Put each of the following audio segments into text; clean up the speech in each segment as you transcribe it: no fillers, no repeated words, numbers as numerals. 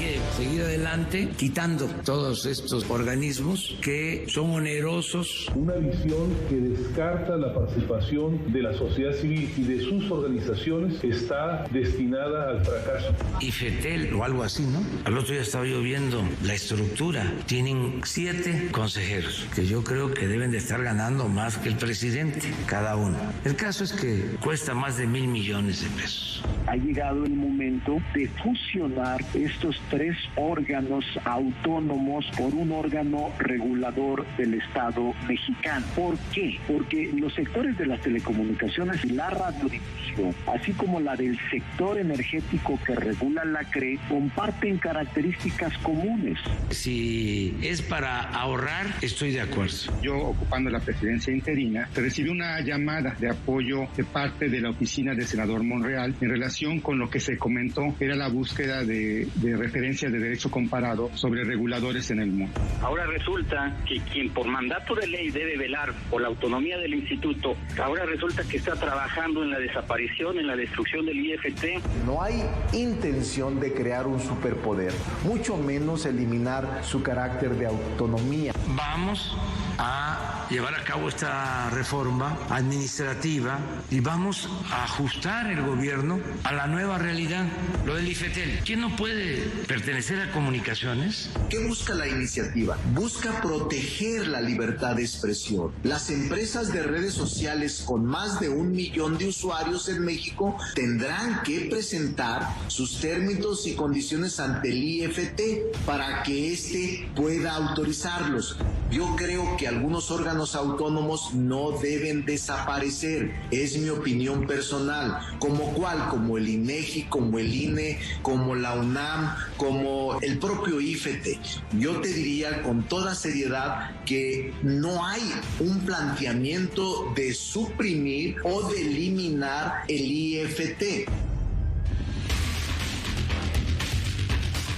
que seguir adelante quitando todos estos organismos que son onerosos. Una visión que descarta la participación de la sociedad civil y de sus organizaciones está destinada al fracaso. IFETEL o algo así, ¿no? Al otro día estaba yo viendo la estructura. Tienen 7 consejeros que yo creo que deben de estar ganando más que el presidente, cada uno. El caso es que cuesta más de 1,000 millones de pesos. Ha llegado el momento de fusionar estos 3 órganos autónomos por un órgano regulador del Estado mexicano. ¿Por qué? Porque los sectores de las telecomunicaciones y la radiodifusión, así como la del sector energético que regula la CRE, comparten características comunes. Si es para ahorrar, estoy de acuerdo. Yo, ocupando la presidencia interina, recibí una llamada de apoyo de parte de la oficina del senador Monreal en relación con lo que se comentó era la búsqueda de referencias de derecho comparado sobre reguladores en el mundo. Ahora resulta que quien por mandato de ley debe velar por la autonomía del instituto, ahora resulta que está trabajando en la desaparición, en la destrucción del IFT. No hay intención de crear un superpoder, mucho menos eliminar su carácter de autonomía. Vamos a llevar a cabo esta reforma administrativa y vamos a ajustar el gobierno a la nueva realidad, lo del IFETEL. ¿Quién no puede pertenecer a comunicaciones? ¿Qué busca la iniciativa? Busca proteger la libertad de expresión. Las empresas de redes sociales con más de 1 millón de usuarios en México tendrán que presentar sus términos y condiciones ante el IFT para que éste pueda autorizarlos. Yo creo que algunos órganos autónomos no deben desaparecer. Es mi opinión personal. ¿Como cuál? Como el INEGI, como el INE, como la UNAM, como el propio IFT. Yo te diría con toda seriedad que no hay un planteamiento de suprimir o de eliminar el IFT.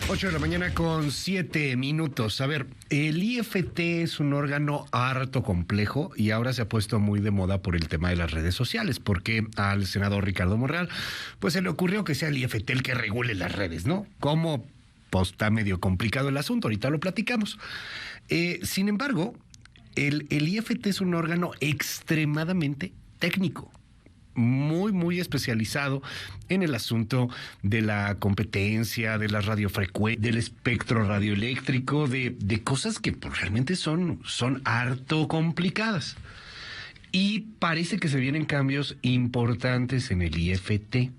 8 de la mañana con 7 minutos. A ver, el IFT es un órgano harto complejo y ahora se ha puesto muy de moda por el tema de las redes sociales, porque al senador Ricardo Monreal pues se le ocurrió que sea el IFT el que regule las redes, ¿no? ¿Cómo? Pues está medio complicado el asunto, ahorita lo platicamos. Sin embargo, el IFT es un órgano extremadamente técnico, muy especializado en el asunto de la competencia, de las radiofrecuencias, del espectro radioeléctrico, de cosas que pues, realmente son harto complicadas. Y parece que se vienen cambios importantes en el IFT.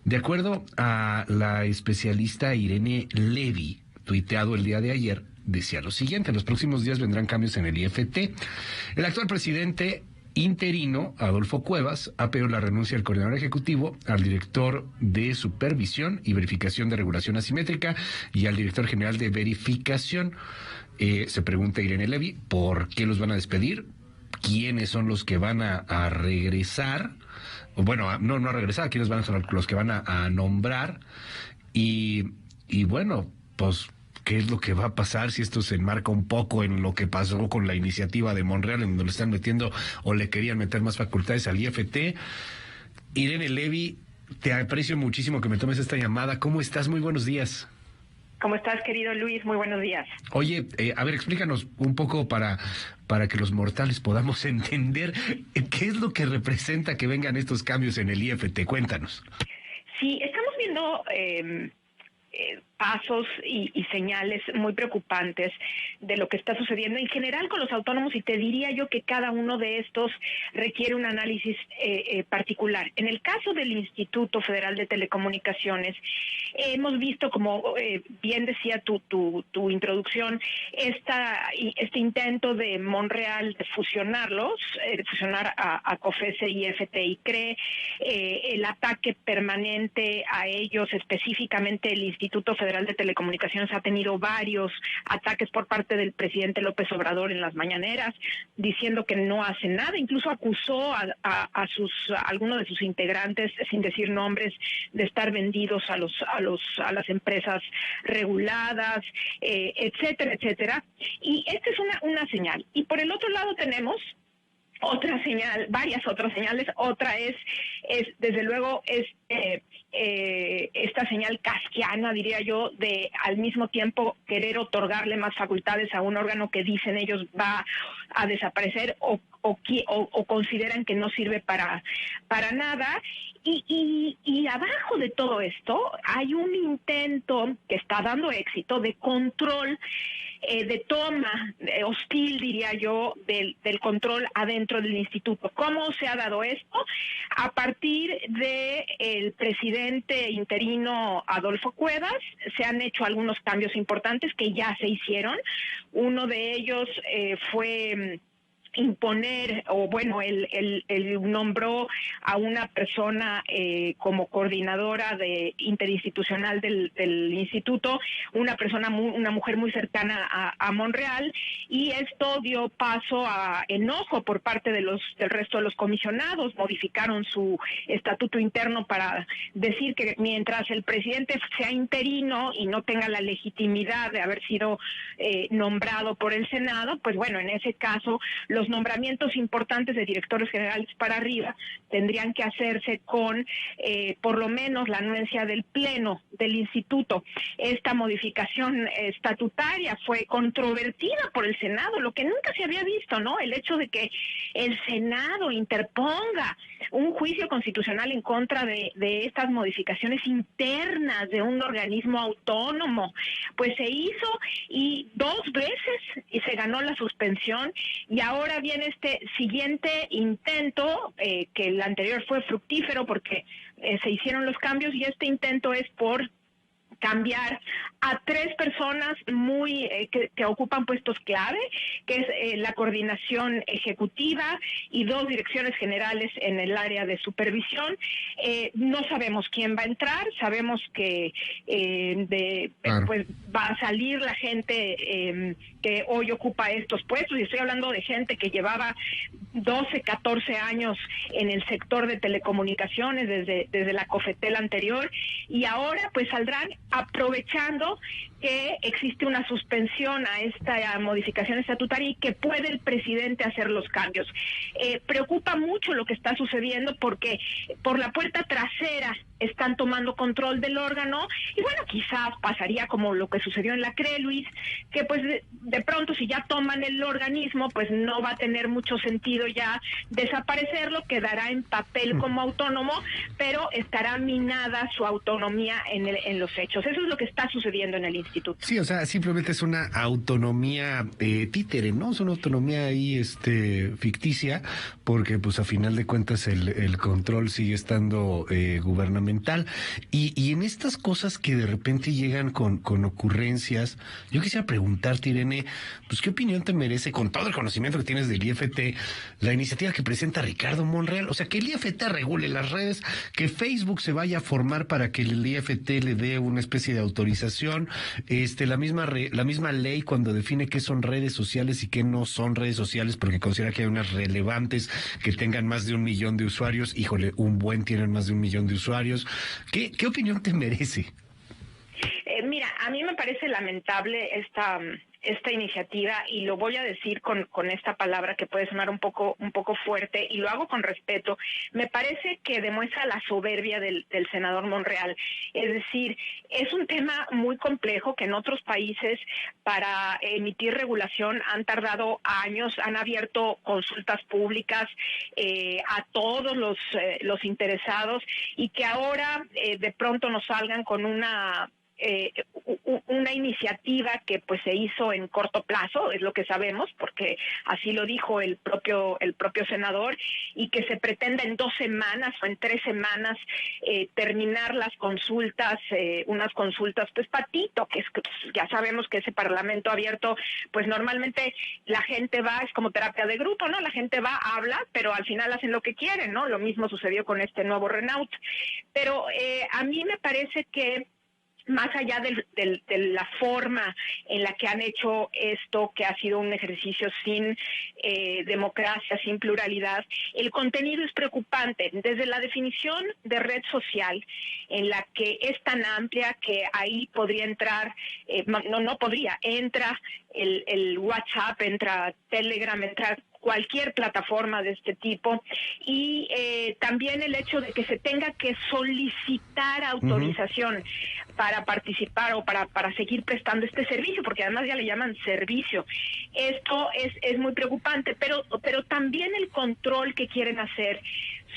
De acuerdo a la especialista Irene Levy, tuiteado el día de ayer, decía lo siguiente: en los próximos días vendrán cambios en el IFT. El actual presidente interino, Adolfo Cuevas, ha pedido la renuncia del coordinador ejecutivo, al director de supervisión y verificación de regulación asimétrica y al director general de verificación. Se pregunta Irene Levy, ¿por qué los van a despedir? ¿Quiénes son los que van a regresar? Bueno, no a regresar, ¿quiénes van a ser los que van a nombrar? Y bueno, pues ¿qué es lo que va a pasar si esto se enmarca un poco en lo que pasó con la iniciativa de Monreal, en donde le están metiendo o le querían meter más facultades al IFT? Irene Levy, te aprecio muchísimo que me tomes esta llamada. ¿Cómo estás? Muy buenos días. ¿Cómo estás, querido Luis? Muy buenos días. Oye, a ver, explícanos un poco para que los mortales podamos entender qué es lo que representa que vengan estos cambios en el IFT. Cuéntanos. Sí, estamos viendo pasos y señales muy preocupantes de lo que está sucediendo en general con los autónomos, y te diría yo que cada uno de estos requiere un análisis particular. En el caso del Instituto Federal de Telecomunicaciones, hemos visto, como bien decía tu introducción, este intento de Monreal de fusionarlos, fusionar a COFESE, IFT y CRE, el ataque permanente a ellos, específicamente el Instituto Federal de Telecomunicaciones ha tenido varios ataques por parte del presidente López Obrador en las mañaneras, diciendo que no hace nada. Incluso acusó a algunos de sus integrantes, sin decir nombres, de estar vendidos a las empresas reguladas, etcétera. Y esta es una señal. Y por el otro lado tenemos otra señal, varias otras señales. Otra es desde luego esta esta señal kafkiana, diría yo, de al mismo tiempo querer otorgarle más facultades a un órgano que dicen ellos va a desaparecer o consideran que no sirve para nada. Y abajo de todo esto hay un intento que está dando éxito de control, de toma hostil, diría yo, del control adentro del instituto. ¿Cómo se ha dado esto? A partir de el presidente interino Adolfo Cuevas, se han hecho algunos cambios importantes que ya se hicieron. Uno de ellos fue imponer, o bueno, él nombró a una persona como coordinadora interinstitucional del instituto, una mujer muy cercana a Monreal, y esto dio paso a enojo por parte del resto de los comisionados. Modificaron su estatuto interno para decir que mientras el presidente sea interino y no tenga la legitimidad de haber sido nombrado por el Senado, pues bueno, en ese caso los nombramientos importantes de directores generales para arriba tendrían que hacerse con por lo menos la anuencia del Pleno del Instituto. Esta modificación estatutaria fue controvertida por el Senado, lo que nunca se había visto, ¿no? El hecho de que el Senado interponga un juicio constitucional en contra de estas modificaciones internas de un organismo autónomo, pues se hizo, y 2 veces y se ganó la suspensión, y ahora viene este siguiente intento, que el anterior fue fructífero porque se hicieron los cambios, y este intento es por cambiar a 3 personas muy que ocupan puestos clave, que es la coordinación ejecutiva y 2 direcciones generales en el área de supervisión. No sabemos quién va a entrar, sabemos que pues va a salir la gente que hoy ocupa estos puestos, y estoy hablando de gente que llevaba 12, 14 años en el sector de telecomunicaciones desde la Cofetel anterior, y ahora pues saldrán aprovechando que existe una suspensión a esta modificación estatutaria y que puede el presidente hacer los cambios. Preocupa mucho lo que está sucediendo porque por la puerta trasera están tomando control del órgano, y bueno, quizás pasaría como lo que sucedió en la CRE, Luis, que pues de pronto si ya toman el organismo, pues no va a tener mucho sentido ya desaparecerlo, quedará en papel como autónomo, pero estará minada su autonomía en los hechos. Eso es lo que está sucediendo en el instituto. Sí, o sea, simplemente es una autonomía títere, ¿no? Es una autonomía ahí ficticia, porque pues a final de cuentas el control sigue estando gubernamental. Y en estas cosas que de repente llegan con ocurrencias, yo quisiera preguntarte, Irene, pues ¿qué opinión te merece, con todo el conocimiento que tienes del IFT, la iniciativa que presenta Ricardo Monreal? O sea, que el IFT regule las redes, que Facebook se vaya a formar para que el IFT le dé una especie de autorización, la misma ley cuando define qué son redes sociales y qué no son redes sociales, porque considera que hay unas relevantes que tengan más de 1 millón de usuarios. Híjole, tienen más de 1 millón de usuarios. ¿Qué opinión te merece? Mira, a mí me parece lamentable esta iniciativa, y lo voy a decir con esta palabra que puede sonar un poco fuerte, y lo hago con respeto. Me parece que demuestra la soberbia del senador Monreal. Es decir, es un tema muy complejo que en otros países para emitir regulación han tardado años, han abierto consultas públicas a todos los interesados, y que ahora de pronto nos salgan con una iniciativa que pues se hizo en corto plazo, es lo que sabemos, porque así lo dijo el propio senador, y que se pretenda en 2 semanas o en 3 semanas terminar las consultas, unas consultas pues patito, que es que pues, ya sabemos que ese parlamento abierto, pues normalmente la gente va, es como terapia de grupo, ¿no? La gente va, habla, pero al final hacen lo que quieren, ¿no? Lo mismo sucedió con este nuevo Renault. Pero a mí me parece que más allá de la forma en la que han hecho esto, que ha sido un ejercicio sin democracia, sin pluralidad, el contenido es preocupante. Desde la definición de red social, en la que es tan amplia que ahí podría entrar, entra el WhatsApp, entra Telegram, entra cualquier plataforma de este tipo, y también el hecho de que se tenga que solicitar autorización para participar o para seguir prestando este servicio, porque además ya le llaman servicio. Esto es muy preocupante, pero también el control que quieren hacer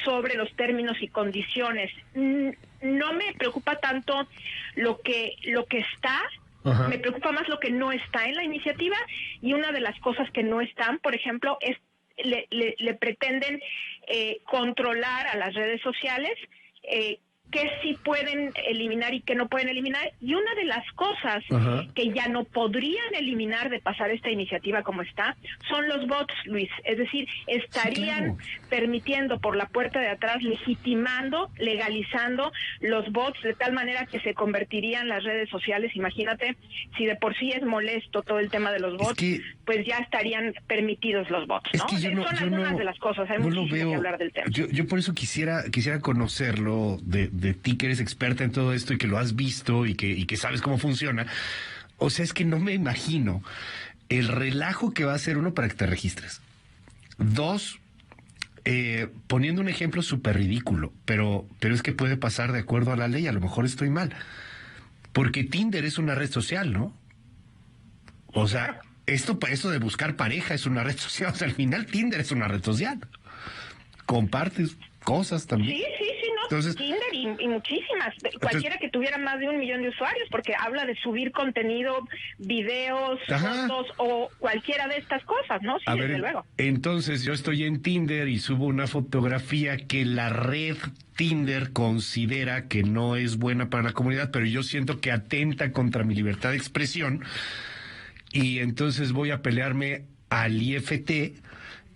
sobre los términos y condiciones. No me preocupa tanto lo que está. Ajá. Me preocupa más lo que no está en la iniciativa, y una de las cosas que no están, por ejemplo, es le pretenden controlar a las redes sociales, que sí pueden eliminar y que no pueden eliminar. Y una de las cosas que ya no podrían eliminar de pasar esta iniciativa como está, son los bots, Luis. Es decir, estarían permitiendo por la puerta de atrás, legitimando, legalizando los bots, de tal manera que se convertirían las redes sociales. Imagínate, si de por sí es molesto todo el tema de los bots, pues ya estarían permitidos los bots, ¿no? Son algunas de las cosas. Hay muchísimo que hablar del tema. Yo por eso quisiera conocerlo de ti, que eres experta en todo esto y que lo has visto y que sabes cómo funciona. O sea, es que no me imagino el relajo que va a hacer, uno, para que te registres. Dos, poniendo un ejemplo súper ridículo, pero es que puede pasar de acuerdo a la ley. A lo mejor estoy mal. Porque Tinder es una red social, ¿no? O sea, esto de buscar pareja es una red social. O sea, al final Tinder es una red social. Compartes cosas también. Sí, no. Entonces, Tinder y muchísimas. Cualquiera que tuviera más de 1 millón de usuarios, porque habla de subir contenido, videos, fotos o cualquiera de estas cosas, ¿no? Sí, desde luego. Entonces, yo estoy en Tinder y subo una fotografía que la red Tinder considera que no es buena para la comunidad, pero yo siento que atenta contra mi libertad de expresión, y entonces voy a pelearme al IFT.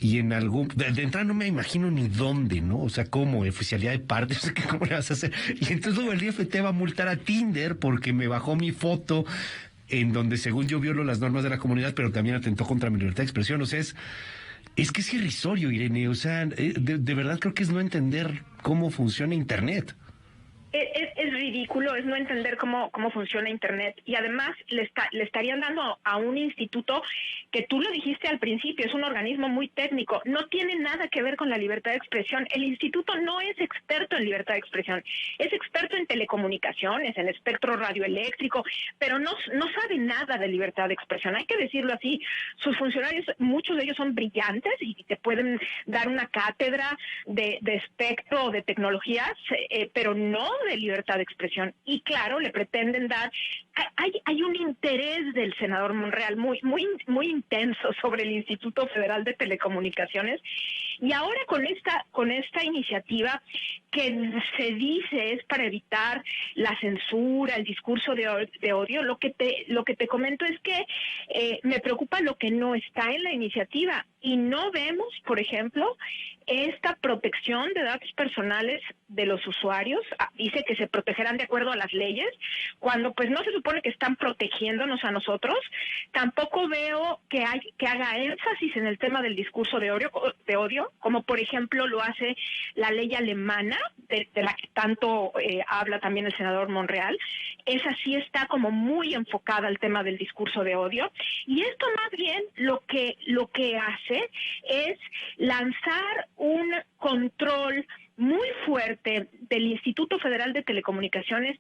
Y en algún... De entrada no me imagino ni dónde, ¿no? O sea, ¿cómo? Oficialidad de partes, ¿cómo le vas a hacer? Y entonces luego el IFT va a multar a Tinder porque me bajó mi foto en donde, según yo, violo las normas de la comunidad, pero también atentó contra mi libertad de expresión. O sea, es que es irrisorio, Irene. O sea, de verdad creo que es no entender cómo funciona Internet. Es ridículo, es no entender cómo funciona Internet, y además le estarían dando a un instituto que, tú lo dijiste al principio, es un organismo muy técnico, no tiene nada que ver con la libertad de expresión. El instituto no es experto en libertad de expresión, es experto en telecomunicaciones, en espectro radioeléctrico, pero no sabe nada de libertad de expresión, hay que decirlo así. Sus funcionarios, muchos de ellos son brillantes y te pueden dar una cátedra de espectro o de tecnologías, pero no de libertad de expresión. Y claro, le pretenden dar... Hay un interés del senador Monreal muy intenso sobre el Instituto Federal de Telecomunicaciones, y ahora con esta iniciativa que se dice es para evitar la censura, el discurso de odio, lo que te comento es que me preocupa lo que no está en la iniciativa, y no vemos, por ejemplo, esta protección de datos personales de los usuarios. Dice que se protegerán de acuerdo a las leyes, cuando pues no se supone que están protegiéndonos a nosotros. Tampoco veo que haga énfasis en el tema del discurso de odio, como por ejemplo lo hace la ley alemana, de la que tanto habla también el senador Monreal. Esa sí está como muy enfocada al tema del discurso de odio, y esto más bien lo que hace es lanzar un control muy fuerte del Instituto Federal de Telecomunicaciones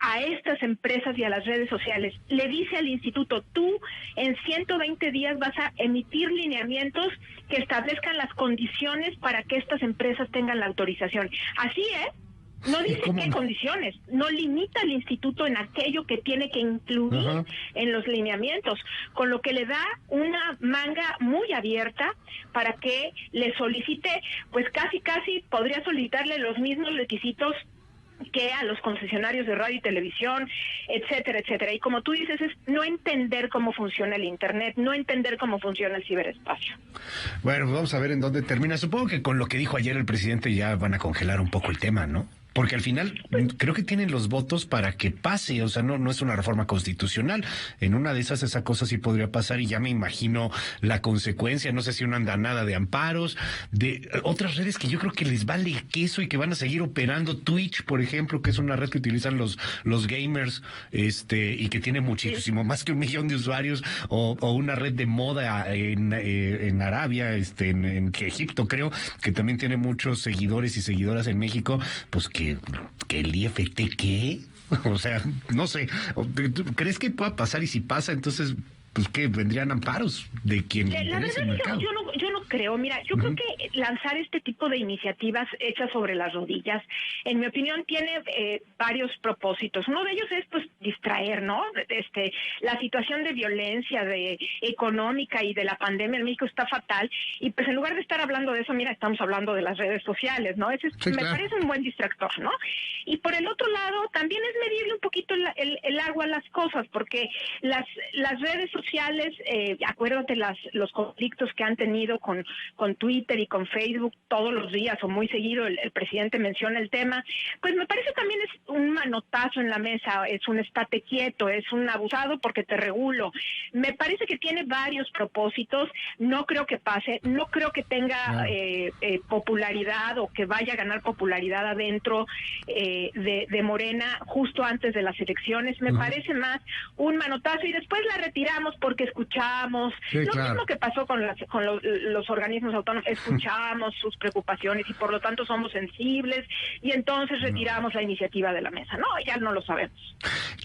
a estas empresas y a las redes sociales. Le dice al instituto: tú en 120 días vas a emitir lineamientos que establezcan las condiciones para que estas empresas tengan la autorización. Así es. No dice qué condiciones, no limita al instituto en aquello que tiene que incluir en los lineamientos, con lo que le da una manga muy abierta para que le solicite, pues casi podría solicitarle los mismos requisitos que a los concesionarios de radio y televisión, etcétera, etcétera. Y como tú dices, es no entender cómo funciona el Internet, no entender cómo funciona el ciberespacio. Bueno, vamos a ver en dónde termina. Supongo que con lo que dijo ayer el presidente ya van a congelar un poco el tema, ¿no? Porque al final creo que tienen los votos para que pase, o sea, no es una reforma constitucional. En una de esas, esa cosa sí podría pasar y ya me imagino la consecuencia, no sé si una andanada de amparos, de otras redes que yo creo que les vale queso y que van a seguir operando. Twitch, por ejemplo, que es una red que utilizan los gamers, y que tiene muchísimo más que 1 millón de usuarios, o una red de moda en Arabia, en Egipto creo, que también tiene muchos seguidores y seguidoras en México, pues que el IFT, ¿qué? O sea, no sé. ¿Crees que pueda pasar? Y si pasa, entonces, pues, ¿qué? ¿Vendrían amparos de quien le interese el mercado? Yo no creo. Mira, yo creo que lanzar este tipo de iniciativas hechas sobre las rodillas, en mi opinión, tiene varios propósitos. Uno de ellos es, pues, distraer, ¿no? La situación de violencia, económica y de la pandemia en México está fatal. Y, pues, en lugar de estar hablando de eso, mira, estamos hablando de las redes sociales, ¿no? Me parece un buen distractor, ¿no? Y por el otro lado, también es medirle un poquito el agua a las cosas, porque las redes sociales, acuérdate los conflictos que han tenido con Twitter y con Facebook todos los días o muy seguido, el presidente menciona el tema, pues me parece también es un manotazo en la mesa, es un estate quieto, es un abusado porque te regulo. Me parece que tiene varios propósitos, no creo que pase, no creo que tenga popularidad o que vaya a ganar popularidad adentro de Morena justo antes de las elecciones. Me parece más un manotazo y después la retiramos porque escuchamos mismo que pasó con los organismos autónomos, escuchamos sus preocupaciones y por lo tanto somos sensibles y entonces retiramos la iniciativa de la mesa. No, ya no lo sabemos.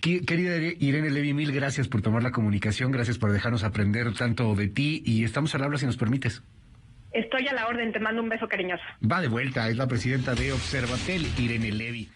Querida Irene Levy, mil gracias por tomar la comunicación, gracias por dejarnos aprender tanto de ti y estamos al habla si nos permites. Estoy a la orden, te mando un beso cariñoso. Va de vuelta, es la presidenta de Observatel, Irene Levy.